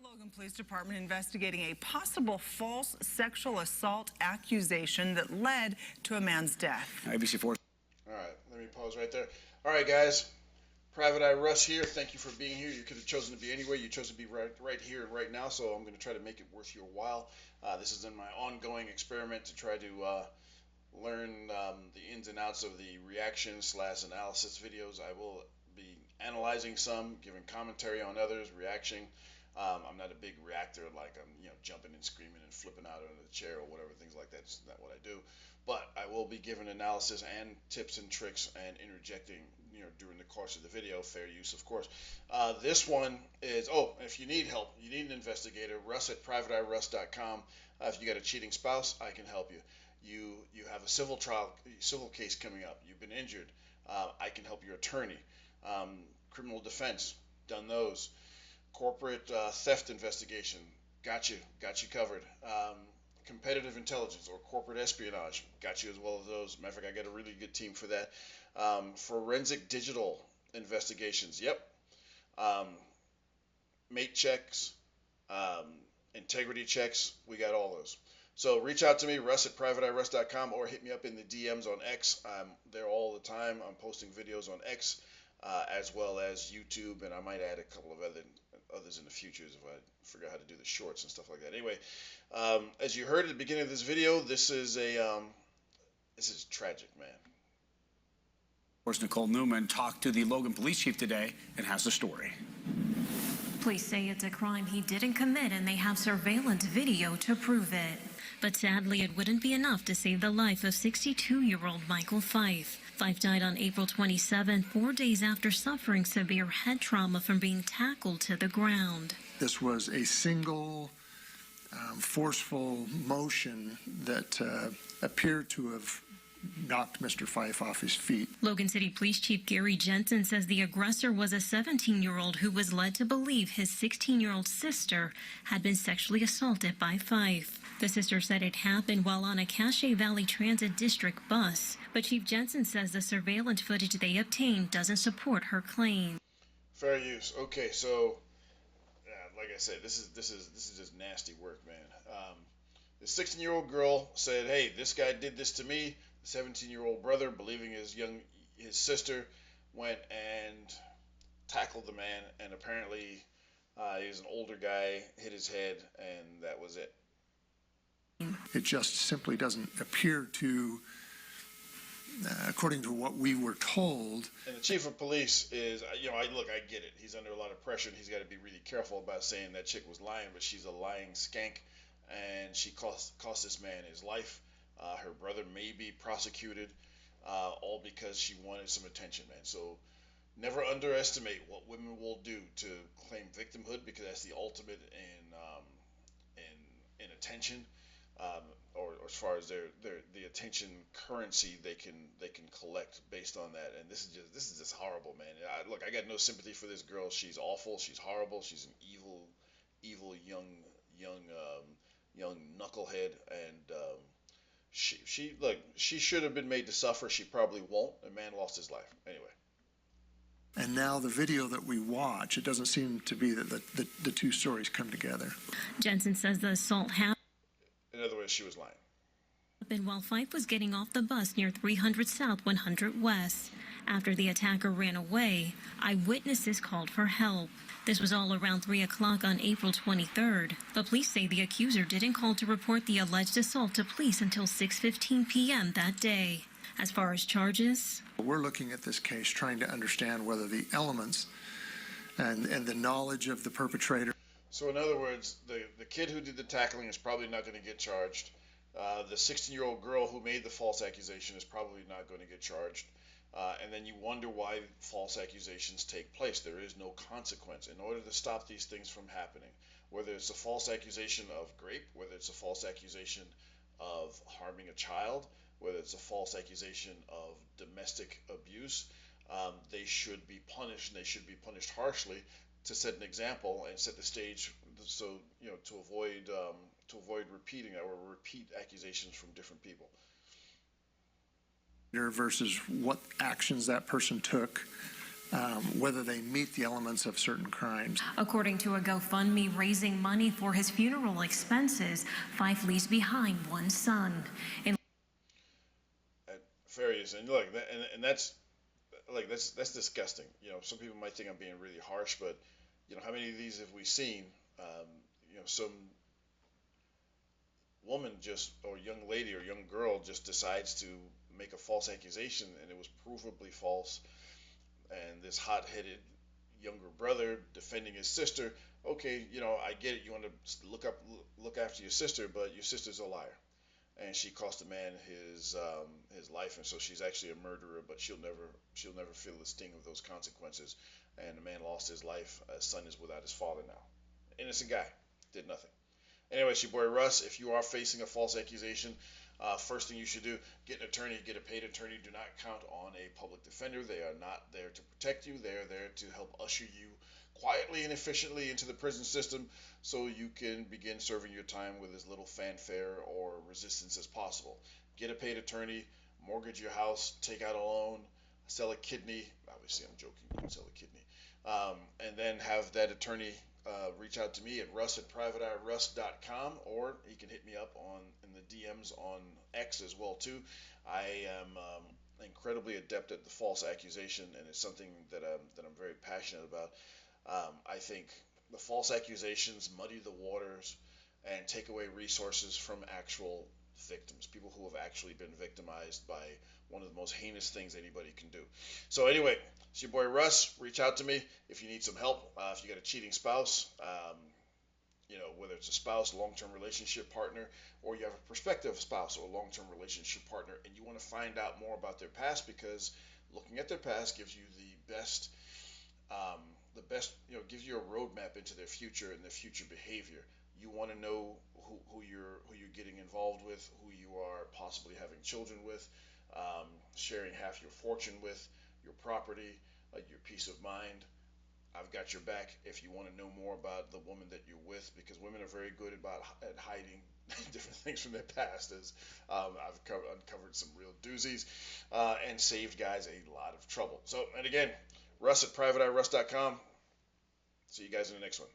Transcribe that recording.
Logan Police Department investigating a possible false sexual assault accusation that led to a man's death. ABC4. All right, let me pause right there. All right, guys. Private Eye Russ here. Thank you for being here. You could have chosen to be anywhere. You chose to be right here and right now, so I'm going to try to make it worth your while. This is in my ongoing experiment to try to learn the ins and outs of the reaction/analysis videos. I will be analyzing some, giving commentary on others, reacting. I'm not a big reactor, like I'm jumping and screaming and flipping out under the chair or whatever, things like that. It's not what I do. But I will be giving analysis and tips and tricks and interjecting during the course of the video. Fair use, of course. This one is, if you need help, you need an investigator, Russ at privateeyeruss.com. If you got a cheating spouse, I can help you. You have a civil case coming up. You've been injured. I can help your attorney. Criminal defense, done those. Corporate theft investigation, got you covered. Competitive intelligence or corporate espionage, got you as well as those. Matter of fact, I got a really good team for that. Forensic digital investigations, yep. Mate checks, integrity checks, we got all those. So reach out to me, Russ at privateeyeruss.com, or hit me up in the DMs on X. I'm there all the time. I'm posting videos on X as well as YouTube, and I might add a couple of others in the future if I figure out how to do the shorts and stuff like that. Anyway, as you heard at the beginning of this video, this is tragic, man. Of course, Nicole Newman talked to the Logan police chief today and has the story. Police say it's a crime he didn't commit, and they have surveillance video to prove it. But sadly, it wouldn't be enough to save the life of 62-year-old Michael Fife. Fife died on April 27, 4 days after suffering severe head trauma from being tackled to the ground. This was a single, forceful motion that appeared to have knocked Mr. Fife off his feet. Logan City Police Chief Gary Jensen says the aggressor was a 17-year-old who was led to believe his 16-year-old sister had been sexually assaulted by Fife. The sister said it happened while on a Cache Valley Transit District bus, but Chief Jensen says the surveillance footage they obtained doesn't support her claim. Fair use. Okay, so like I said, this is just nasty work, man. The 16-year-old girl said, "Hey, this guy did this to me." The 17-year-old brother, believing his sister, went and tackled the man, and apparently he was an older guy, hit his head, and that was it. It just simply doesn't appear to, according to what we were told. And the chief of police is, I get it. He's under a lot of pressure, and he's got to be really careful about saying that chick was lying, but she's a lying skank, and she cost this man his life. Her brother may be prosecuted, all because she wanted some attention, man. So never underestimate what women will do to claim victimhood, because that's the ultimate in attention, or as far as the attention currency they can collect based on that. And this is just horrible, man. I got no sympathy for this girl. She's awful. She's horrible. She's an evil young knucklehead, and she should have been made to suffer. She probably won't. The man lost his life anyway. And now the video that we watch, it doesn't seem to be that the two stories come together. Jensen says the assault happened. In other words, she was lying. While Fife was getting off the bus near 300 South, 100 West. After the attacker ran away, eyewitnesses called for help. This was all around 3 o'clock on April 23rd. But police say the accuser didn't call to report the alleged assault to police until 6:15 p.m. that day. As far as charges, we're looking at this case trying to understand whether the elements and the knowledge of the perpetrator. So in other words, the kid who did the tackling is probably not going to get charged. The 16-year-old girl who made the false accusation is probably not going to get charged. And then you wonder why false accusations take place. There is no consequence. In order to stop these things from happening, whether it's a false accusation of grape, whether it's a false accusation of harming a child, whether it's a false accusation of domestic abuse, they should be punished, and they should be punished harshly to set an example and set the stage, so to avoid repeating or repeat accusations from different people. Versus what actions that person took whether they meet the elements of certain crimes. According to a GoFundMe raising money for his funeral expenses, Fife leaves behind one son. Farious, and look, and that's like that's disgusting. You know, some people might think I'm being really harsh, but you know, how many of these have we seen? You know, some woman just, or young lady or young girl just decides to make a false accusation, and it was provably false. And this hot-headed younger brother defending his sister. Okay, you know, I get it. You want to look after your sister, but your sister's a liar, and she cost a man his life, and so she's actually a murderer. But she'll never feel the sting of those consequences. And the man lost his life. His son is without his father now. Innocent guy, did nothing. Anyway, it's your boy Russ. If you are facing a false accusation, first thing you should do, get an attorney, get a paid attorney. Do not count on a public defender. They are not there to protect you. They are there to help usher you quietly and efficiently into the prison system so you can begin serving your time with as little fanfare or resistance as possible. Get a paid attorney, mortgage your house, take out a loan, sell a kidney. Obviously, I'm joking. You can sell a kidney. And then have that attorney reach out to me at russ@privateeyeruss.com, or he can hit me up in the DMs on X as well too. I am incredibly adept at the false accusation, and it's something that I'm very passionate about. I think the false accusations muddy the waters and take away resources from actual victims, people who have actually been victimized by one of the most heinous things anybody can do. So anyway, it's your boy Russ. Reach out to me if you need some help. If you got a cheating spouse, you know, whether it's a spouse, long-term relationship partner, or you have a prospective spouse or long-term relationship partner, and you want to find out more about their past, because looking at their past gives you the best, you know, gives you a roadmap into their future and their future behavior. You want to know who you're getting involved with, who you are possibly having children with, sharing half your fortune with, your property, your peace of mind. I've got your back if you want to know more about the woman that you're with, because women are very good at hiding different things from their past. As I've uncovered some real doozies and saved guys a lot of trouble. So, and again, Russ@privateeyeruss.com. See you guys in the next one.